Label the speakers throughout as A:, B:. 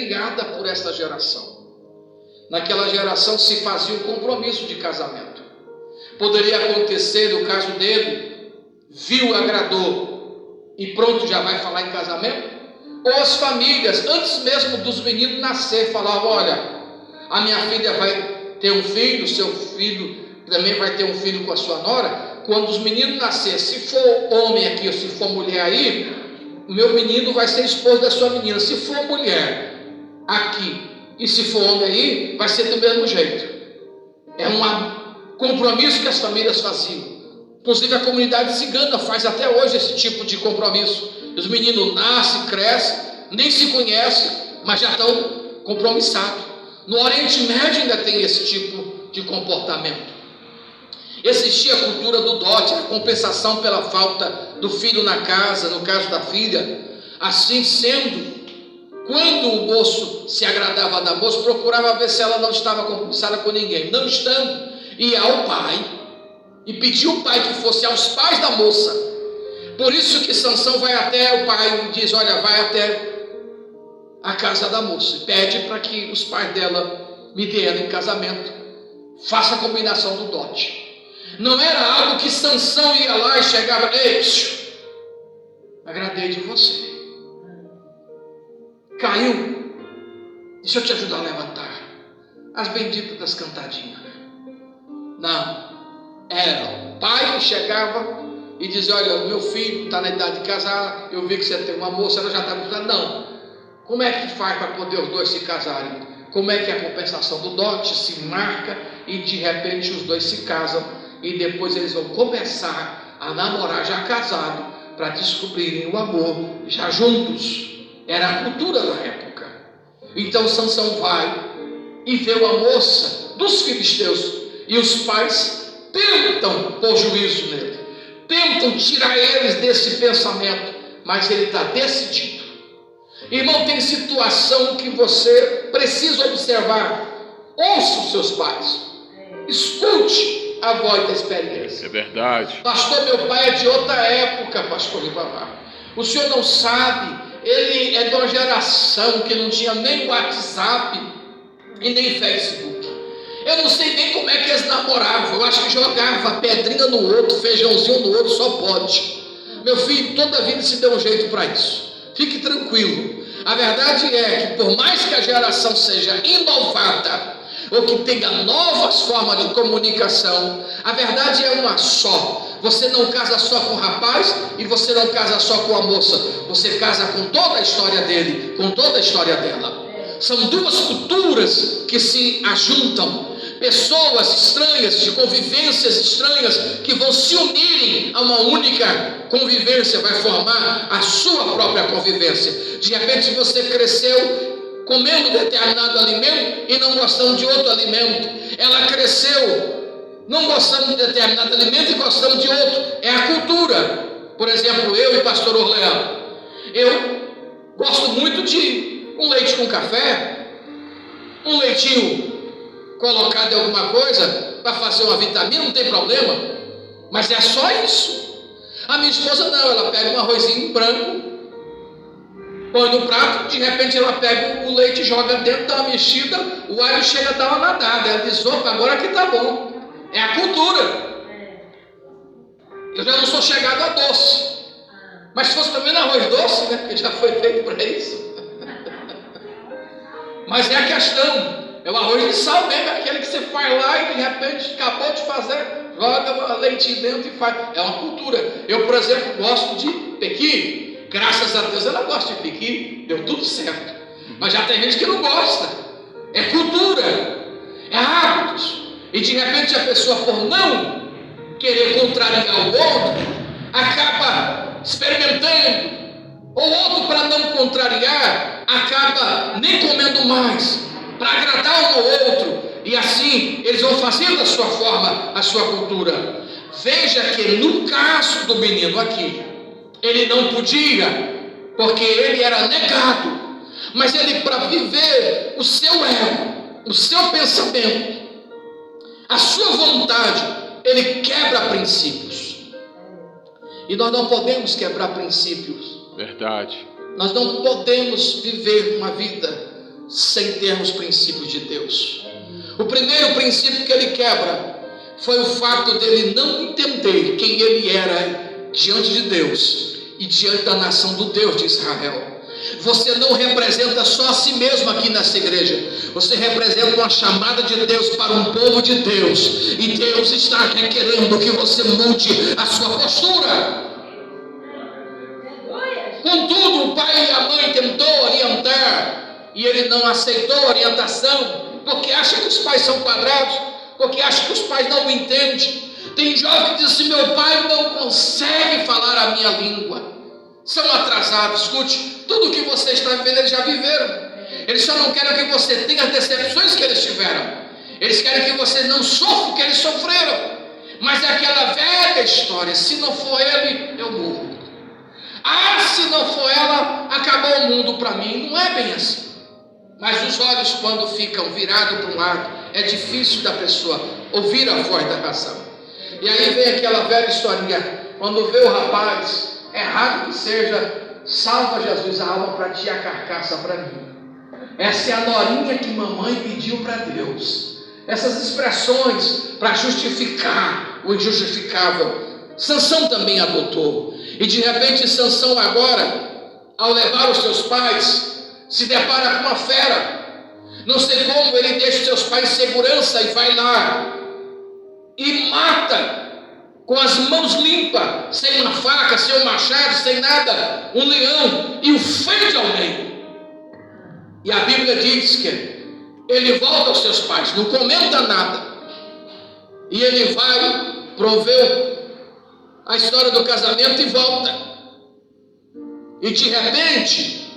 A: criada por esta geração. Naquela geração se fazia um compromisso de casamento. Poderia acontecer no caso dele, viu, agradou e pronto, já vai falar em casamento. Ou as famílias, antes mesmo dos meninos nascer, falavam: olha, a minha filha vai ter um filho, seu filho também vai ter um filho com a sua nora. Quando os meninos nascerem, se for homem aqui ou se for mulher aí, o meu menino vai ser esposo da sua menina. Se for mulher aqui e se for homem aí, vai ser do mesmo jeito. É um compromisso que as famílias faziam. Inclusive a comunidade cigana faz até hoje esse tipo de compromisso. Os meninos nascem, crescem, nem se conhecem, mas já estão compromissados. No Oriente Médio ainda tem esse tipo de comportamento. Existia a cultura do dote, a compensação pela falta do filho na casa, no caso da filha. Assim sendo, quando o moço se agradava da moça, procurava ver se ela não estava compensada com ninguém. Não estando, ia ao pai e pediu ao pai que fosse aos pais da moça. Por isso que Sansão vai até o pai e diz: olha, vai até a casa da moça e pede para que os pais dela me dêem ela em casamento. Faça a combinação do dote. Não era algo que Sansão ia lá e chegava: ei, agradei de você, caiu, deixa eu te ajudar a levantar, as benditas das cantadinhas. Não, era o pai que chegava e dizia: olha, meu filho está na idade de casar, eu vi que você tem uma moça, ela já está casada. Não, como é que faz para poder os dois se casarem? Como é que é a compensação do dote? Se marca e de repente os dois se casam. E depois eles vão começar a namorar já casado, para descobrirem o amor já juntos. Era a cultura da época. Então Sansão vai e vê a moça dos filisteus, e os pais tentam pôr juízo nele, tentam tirar eles desse pensamento, mas ele está decidido. Irmão, tem situação que você precisa observar. Ouça os seus pais, escute a voz da experiência.
B: É verdade.
A: Pastor, meu pai é de outra época, pastor Ribamar. O senhor não sabe, ele é de uma geração que não tinha nem WhatsApp e nem Facebook. Eu não sei nem como é que eles namoravam. Eu acho que jogava pedrinha no outro, feijãozinho no outro, só pode. Meu filho, toda a vida se deu um jeito para isso. Fique tranquilo. A verdade é que por mais que a geração seja inovada, ou que tenha novas formas de comunicação, a verdade é uma só. Você não casa só com o rapaz e você não casa só com a moça. Você casa com toda a história dele, com toda a história dela. São duas culturas que se ajuntam, pessoas estranhas, de convivências estranhas, que vão se unirem a uma única convivência, vai formar a sua própria convivência. De repente você cresceu comendo determinado alimento e não gostando de outro alimento. Ela cresceu não gostando de determinado alimento e gostando de outro. É a cultura. Por exemplo, eu e pastor Orleano, eu gosto muito de um leite com café, um leitinho colocado em alguma coisa para fazer uma vitamina, não tem problema, mas é só isso. A minha esposa não, ela pega um arrozinho branco, põe no prato, de repente ela pega o leite e joga dentro, dá uma mexida, o alho chega a dar uma nadada, ela diz: opa, agora que tá bom. É a cultura. Eu já não sou chegado a doce, mas se fosse também no arroz doce, né, porque já foi feito para isso. Mas é a questão, é o arroz de sal mesmo, aquele que você faz lá e de repente acabou de fazer, joga leite dentro e faz. É uma cultura. Eu, por exemplo, gosto de pequi. Graças a Deus ela gosta de pequi, deu tudo certo. Mas já tem gente que não gosta. É cultura, é hábitos. E de repente a pessoa, por não querer contrariar o outro, acaba experimentando. Ou outro, para não contrariar, acaba nem comendo mais, para agradar um ao outro. E assim eles vão fazendo da sua forma, a sua cultura. Veja que no caso do menino aqui, ele não podia, porque ele era negado, mas ele, para viver o seu ego, o seu pensamento, a sua vontade, ele quebra princípios. E nós não podemos quebrar princípios.
B: Verdade.
A: Nós não podemos viver uma vida sem termos princípios de Deus. O primeiro princípio que ele quebra foi o fato dele não entender quem ele era diante de Deus e diante da nação do Deus de Israel. Você não representa só a si mesmo aqui nessa igreja. Você representa uma chamada de Deus para um povo de Deus. E Deus está requerendo que você mude a sua postura. Contudo, o pai e a mãe tentou orientar e ele não aceitou a orientação, porque acha que os pais são quadrados, porque acha que os pais não o entendem. Tem jovem que diz assim: meu pai não consegue falar a minha língua. São atrasados. Escute, tudo que você está vivendo eles já viveram. Eles só não querem que você tenha as decepções que eles tiveram. Eles querem que você não sofra o que eles sofreram. Mas é aquela velha história: se não for ele, eu morro. Ah, se não for ela, acabou o mundo para mim. Não é bem assim. Mas os olhos, quando ficam virados para um lado, é difícil da pessoa ouvir a voz da razão. E aí vem aquela velha historinha: quando vê o rapaz, é raro que seja, salva Jesus a alma para ti, a carcaça para mim. Essa é a norinha que mamãe pediu para Deus. Essas expressões para justificar o injustificável, Sansão também adotou. E de repente Sansão agora, ao levar os seus pais, se depara com uma fera. Não sei como ele deixa os seus pais em segurança e vai lá e mata com as mãos limpas, sem uma faca, sem um machado, sem nada, um leão, e o fende ao meio. E a Bíblia diz que ele volta aos seus pais, não comenta nada, e ele vai prover a história do casamento e volta. E de repente,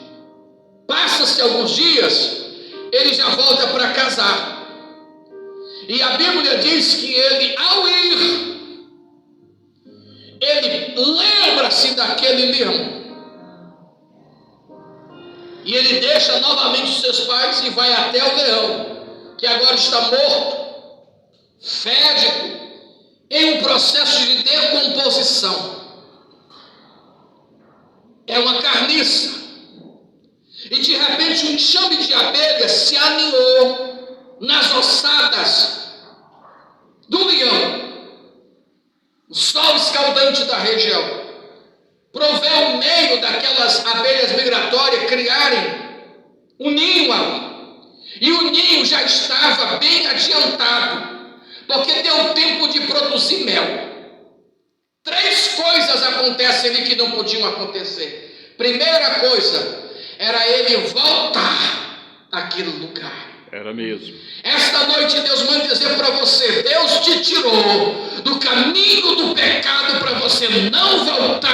A: passa-se alguns dias, ele já volta para casar. E a Bíblia diz que ele, ao ir, ele lembra-se daquele leão. E ele deixa novamente os seus pais e vai até o leão, que agora está morto, fédido, em um processo de decomposição. É uma carniça. E de repente um enxame de abelhas se aninhou nas ossadas do leão. O sol escaldante da região proveu o meio daquelas abelhas migratórias criarem um ninho ali. E o ninho já estava bem adiantado, porque deu tempo de produzir mel. 3 coisas acontecem ali que não podiam acontecer. Primeira coisa, era ele voltar àquele lugar.
B: Era mesmo.
A: Esta noite Deus manda dizer para você: Deus te tirou do caminho do pecado para você não voltar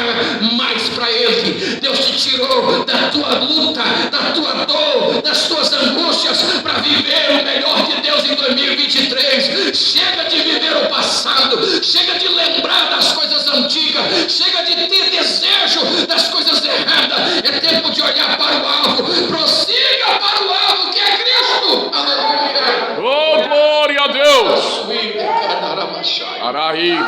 A: mais para Ele. Deus te tirou da tua luta, da tua dor, das tuas angústias, para viver o melhor de Deus em 2023. Chega de viver o passado, chega de lembrar das coisas antigas, chega de ter desejo das coisas erradas. É tempo de olhar para o alvo. Prossiga para o alvo que é Cristo. Aleluia.
B: Oh, glória a Deus!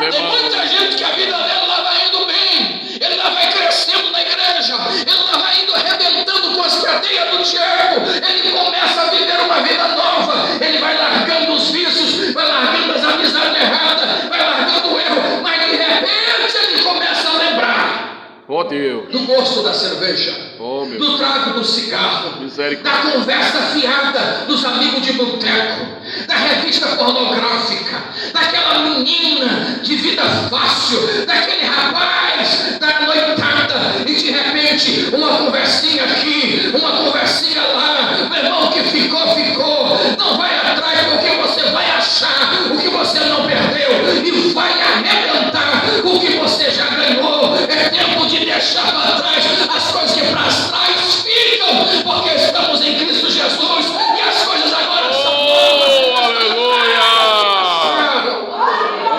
A: Tem muita gente que a vida dela lá vai indo bem, ele lá vai crescendo na igreja, ele lá vai indo arrebentando com as cadeias do diabo, ele começa a viver uma vida nova, ele vai largando os vícios, vai largando as amizades erradas, vai largando o erro, mas de repente ele começa a lembrar
B: Oh, Deus!
A: do gosto da cerveja,
B: Oh, meu
A: do trago do cigarro,
B: misericórdia!
A: da conversa fiada dos amigos de boteco, da revista pornográfica, daquela menina de vida fácil, daquele rapaz da noitada, e de repente uma conversinha aqui, uma conversinha lá. Meu irmão, que ficou, ficou. Não vai atrás, porque você vai achar o que você não perdeu e vai arrebentar o que você já ganhou. É tempo de deixar para trás as coisas que para trás ficam, porque estamos em Cristo Jesus e as coisas agora são novas.
B: Oh, aleluia!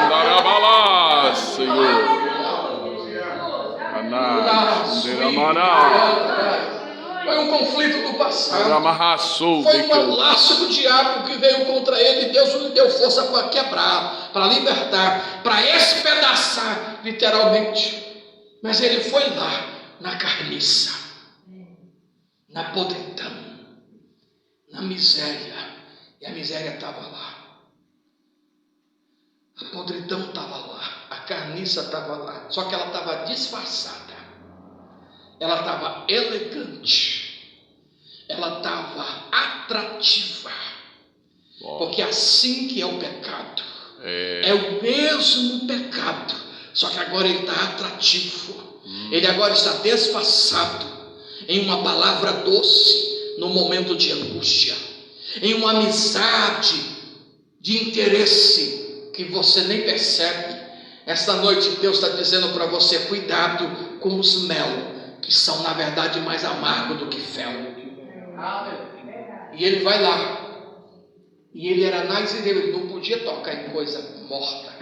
B: Andarabalá, Senhor!
A: Foi um conflito do passado.
B: Aramassou,
A: Foi um laço do diabo que veio contra ele. E Deus lhe deu força para quebrar, para libertar, para espedaçar, literalmente. Mas ele foi lá na carniça, na podridão, miséria. E a miséria estava lá. A podridão estava lá. A carniça estava lá. Só que ela estava disfarçada. Ela estava elegante. Ela estava atrativa. Porque assim que é o pecado. É o mesmo pecado. Só que agora ele está atrativo. Ele agora está disfarçado em uma palavra doce no momento de angústia, em uma amizade de interesse que você nem percebe. Esta noite Deus está dizendo para você: cuidado com os mel, que são na verdade mais amargos do que fel. E ele vai lá, e ele era nazireu, ele não podia tocar em coisa morta.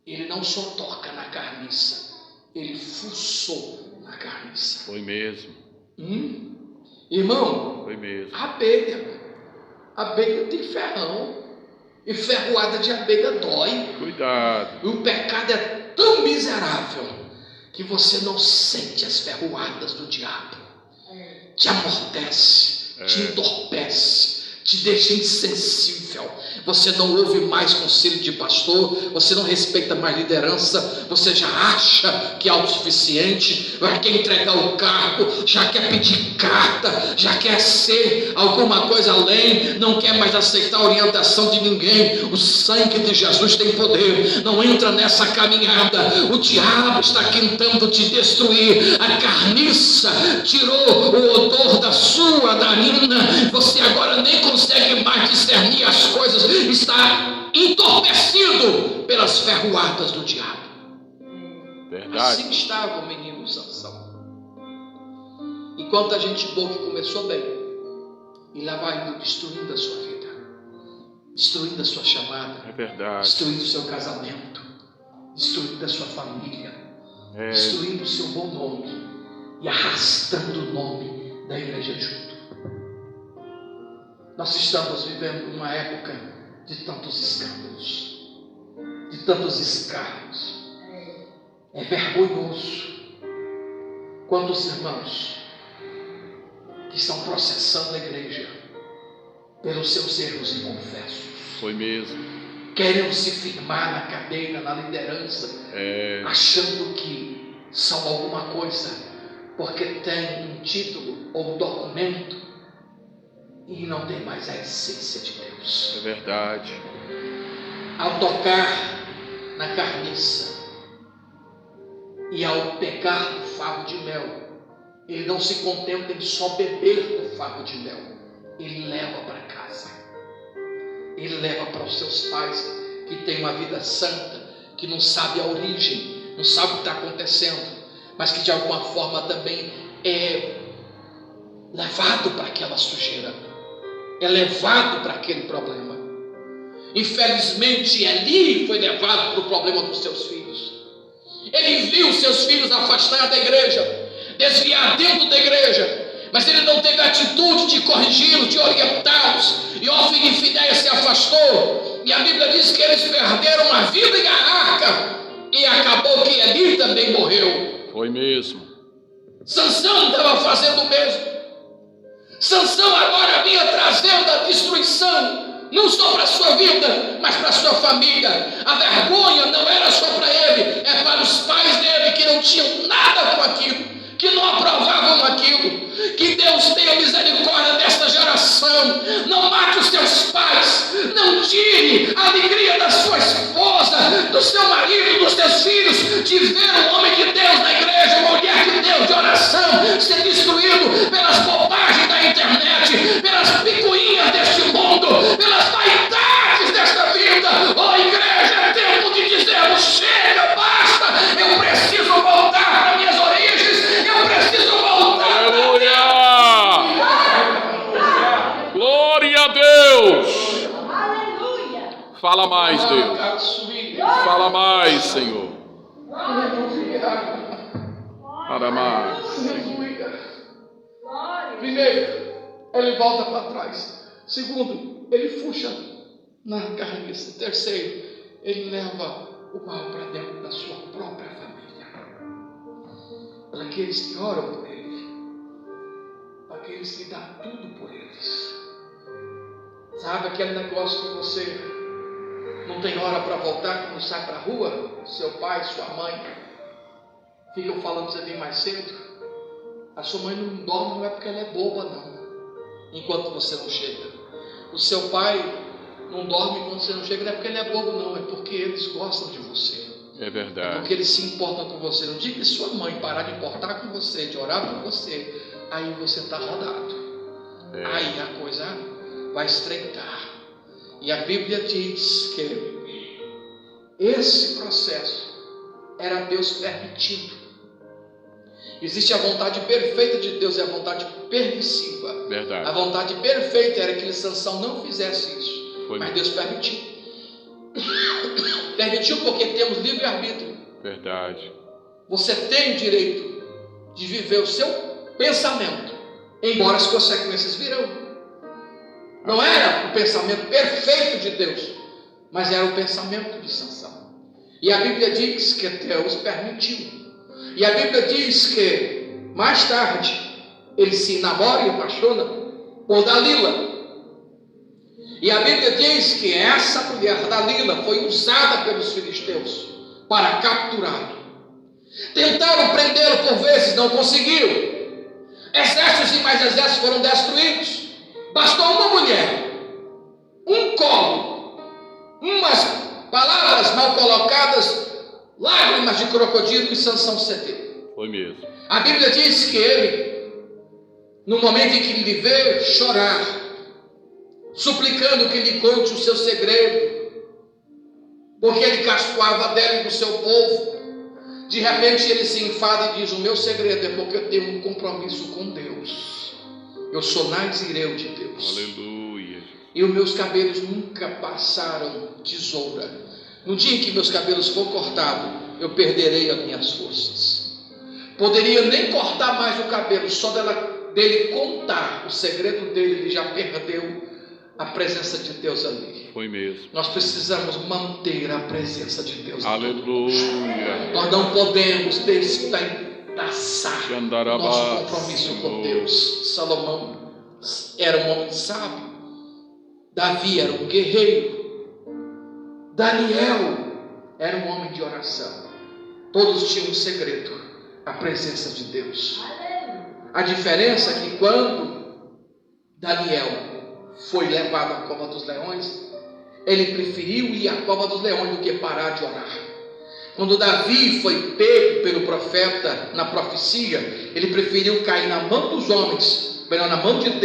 A: Ele não só toca na carniça, ele fuçou na carniça.
B: Foi mesmo.
A: Irmão,
B: Foi mesmo.
A: abelha tem ferrão, e ferroada de abelha dói.
B: Cuidado.
A: E o pecado é tão miserável que você não sente as ferroadas do diabo. Te amortece, te entorpece, te deixa insensível. Você não ouve mais conselho de pastor, você não respeita mais liderança, você já acha que é autossuficiente, já quer entregar o cargo, já quer pedir carta, já quer ser alguma coisa além, não quer mais aceitar a orientação de ninguém. O sangue de Jesus tem poder, não entra nessa caminhada. O diabo está tentando te destruir. A carniça tirou o odor da sua narina, você agora nem consegue mais discernir as coisas, está entorpecido pelas ferroadas do diabo.
B: Verdade.
A: Assim estava o menino Sansão. E quanta gente boa que começou bem, e lá vai indo destruindo a sua vida, destruindo a sua chamada,
B: É verdade.
A: destruindo o seu casamento, destruindo a sua família, destruindo o seu bom nome e arrastando o nome da igreja junto. Nós estamos vivendo uma época de tantos escândalos, de tantos escárnios. É vergonhoso quantos irmãos que estão processando a igreja pelos seus erros inconfessos.
B: Foi mesmo.
A: Querem se firmar na cadeira, na liderança, achando que são alguma coisa, porque tem um título ou um documento, e não tem mais a essência de Deus.
B: É verdade.
A: Ao tocar na carniça e ao pegar o favo de mel, ele não se contenta em só beber do favo de mel, ele leva para casa, ele leva para os seus pais, que têm uma vida santa, que não sabe a origem, não sabe o que está acontecendo, mas que de alguma forma também é levado para aquela sujeira, é levado para aquele problema. Infelizmente Eli foi levado para o problema dos seus filhos. Ele viu seus filhos afastar da igreja, desviar dentro da igreja, mas ele não teve a atitude de corrigi-los, de orientá-los. E Ofni e Finéias se afastou, e a Bíblia diz que eles perderam a vida e a arca, e acabou que Eli também morreu.
B: Foi mesmo.
A: Sansão estava fazendo o mesmo. Sansão agora vinha trazendo a destruição, não só para a sua vida, mas para a sua família. A vergonha não era só para ele, é para os pais dele, que não tinham nada com aquilo, que não aprovavam aquilo. Que Deus tenha misericórdia desta geração. Não mate os seus pais, não tire a alegria da sua esposa, do seu marido, dos seus filhos, de ver um homem de Deus na igreja, uma mulher de Deus de oração, ser destruído pelas bobagens da internet, pelas picuinhas deste mundo, pelas vaidades desta vida. Oh igreja, é tempo de dizermos: chega, basta, eu preciso voltar para minhas origens, eu preciso voltar.
B: Aleluia! Glória a Deus!
C: Aleluia!
B: Fala mais, Deus. Fala mais, Senhor. Fala mais.
A: Primeiro, ele volta para trás. Segundo, ele fuxa na carniça. Terceiro, ele leva o mal para dentro da sua própria família. Para aqueles que oram por ele, para aqueles que dão tudo por eles. Sabe aquele negócio que você não tem hora para voltar quando sai para a rua? Seu pai, sua mãe ficam falando para você vir mais cedo. A sua mãe não dorme, não é porque ela é boba, não, enquanto você não chega. O seu pai não dorme quando você não chega, não é porque ele é bobo, não, é porque eles gostam de você.
B: É verdade.
A: É porque eles se importam com você. No dia que sua mãe parar de importar com você, de orar por você, aí você está rodado. Aí a coisa vai estreitar. E a Bíblia diz que esse processo era Deus permitindo. Existe a vontade perfeita de Deus e a vontade permissiva.
B: Verdade.
A: A vontade perfeita era que Sansão não fizesse isso. Mas Deus permitiu. Permitiu porque temos livre-arbítrio.
B: Verdade.
A: Você tem o direito de viver o seu pensamento, embora as consequências virão. Não era o pensamento perfeito de Deus, mas era o pensamento de Sansão. E a Bíblia diz que Deus permitiu. E a Bíblia diz que mais tarde ele se namora e apaixona por Dalila. E a Bíblia diz que essa mulher Dalila foi usada pelos filisteus para capturá-lo. Tentaram prendê-lo por vezes, não conseguiram. Exércitos e mais exércitos foram destruídos. Bastou uma mulher, um colo, umas palavras mal colocadas, lágrimas de crocodilo, e Sansão cedeu.
B: Foi mesmo.
A: A Bíblia diz que ele, no momento em que lhe veio chorar, suplicando que lhe conte o seu segredo, porque ele caçoava dela e do seu povo, de repente ele se enfada e diz: o meu segredo é porque eu tenho um compromisso com Deus. Eu sou nazireu de Deus.
B: Aleluia.
A: E os meus cabelos nunca passaram tesoura. No dia em que meus cabelos for cortados, eu perderei as minhas forças. Poderia nem cortar mais o cabelo, só dele contar o segredo dele, ele já perdeu a presença de Deus ali.
B: Foi mesmo.
A: Nós precisamos manter a presença de Deus.
B: Aleluia.
A: Nós não podemos despedaçar o nosso compromisso com Deus. Salomão era um homem sábio. Davi era um guerreiro. Daniel era um homem de oração. Todos tinham um segredo: a presença de Deus. A diferença é que quando Daniel foi levado à cova dos leões, ele preferiu ir à cova dos leões do que parar de orar. Quando Davi foi pego pelo profeta na profecia, ele preferiu cair na mão dos homens, melhor, na mão de Deus,